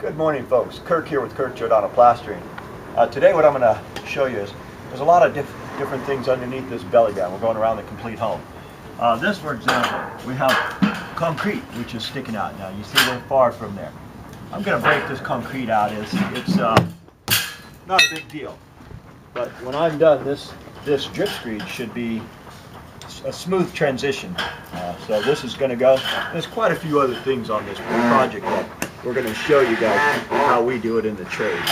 Good morning, folks. Kirk here with Giordano Plastering. Today what I'm going to show you is there's a lot of different things underneath this belly band. We're going around the complete home. This, for example, we have concrete which is sticking out. Now you see we're far from there. I'm going to break this concrete out. It's not a big deal. But when I'm done, this drip screed should be a smooth transition. So this is going to go. There's quite a few other things on this project that we're going to show you guys how we do it in the trades.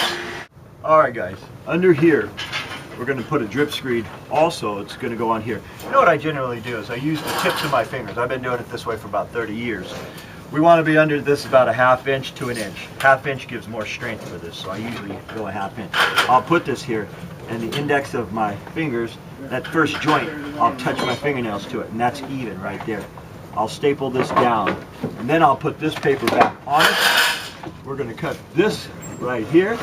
Alright guys, under here we're going to put a drip screed. Also, it's going to go on here. You know what I generally do is I use the tips of my fingers. I've been doing it this way for about 30 years. We want to be under this about a ½ inch to an inch. ½ inch gives more strength for this, so I usually go a ½ inch. I'll put this here, and the index of my fingers, that first joint, I'll touch my fingernails to it, and that's even right there. I'll staple this down, and then I'll put this paper back on it. We're going to cut this right here.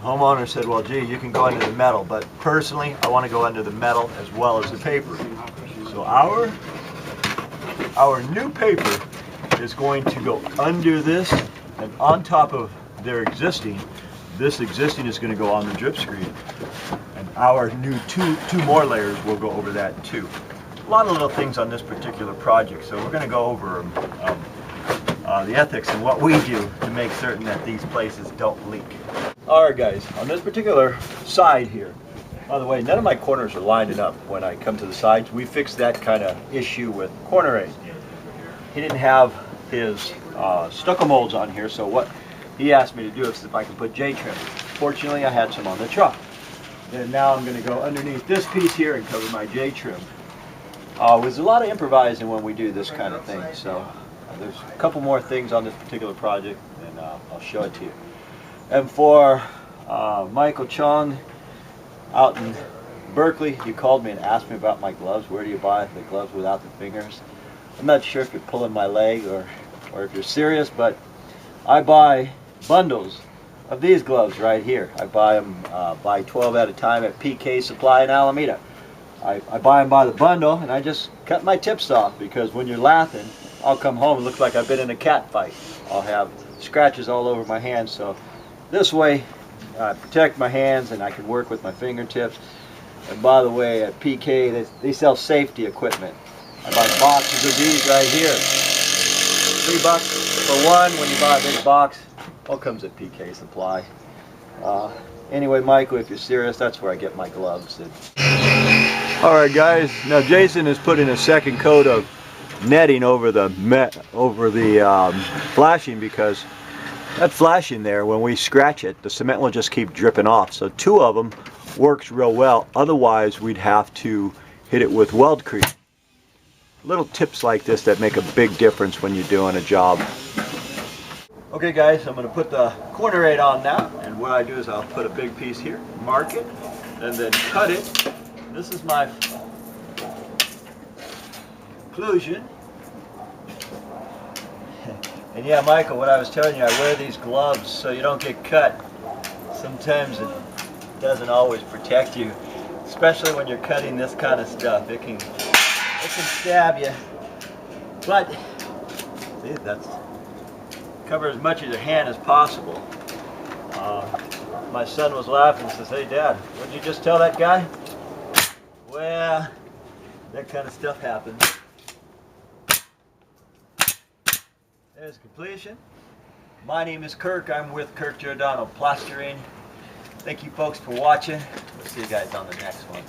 Homeowner said, well, gee, you can go under the metal, but personally, I want to go under the metal as well as the paper. So our new paper is going to go under this, and on top of their existing, this existing is going to go on the drip screed, and our new two more layers will go over that too. A lot of little things on this particular project, so we're going to go over the ethics and what we do to make certain that these places don't leak. Alright guys, on this particular side here, by the way, none of my corners are lining up when I come to the sides. We fixed that kind of issue with corner aid. He didn't have his stucco molds on here, so what he asked me to do is if I could put J-trim. Fortunately, I had some on the truck. And now I'm going to go underneath this piece here and cover my J-trim. There's a lot of improvising when we do this kind of thing, so there's a couple more things on this particular project, and I'll show it to you. And for Michael Chong out in Berkeley, he called me and asked me about my gloves. Where do you buy the gloves without the fingers? I'm not sure if you're pulling my leg or if you're serious, but I buy bundles of these gloves right here. I buy them buy 12 at a time at PK Supply in Alameda. I buy them by the bundle, and I just cut my tips off, because when you're lathing, I'll come home and look like I've been in a cat fight. I'll have scratches all over my hands, so this way I protect my hands and I can work with my fingertips. And by the way, at PK they sell safety equipment. I buy boxes of these right here. $3 for one when you buy a big box. All comes at PK Supply. Anyway, Michael, if you're serious, that's where I get my gloves. Alright guys, now Jason is putting a second coat of netting over the flashing, because that flashing there, when we scratch it, the cement will just keep dripping off. So 2 of them works real well. Otherwise, we'd have to hit it with Weldcrete. Little tips like this that make a big difference when you're doing a job. Okay guys, I'm going to put the corner aid on now, and what I do is I'll put a big piece here, mark it, and then cut it. This is my conclusion. And yeah, Michael, what I was telling you, I wear these gloves so you don't get cut. Sometimes it doesn't always protect you, especially when you're cutting this kind of stuff. It can stab you. But see, that's cover as much of your hand as possible. My son was laughing and says, "Hey Dad, what did you just tell that guy?" Well, that kind of stuff happens. There's completion. My name is Kirk. I'm with Giordano Plastering. Thank you folks for watching. We'll see you guys on the next one.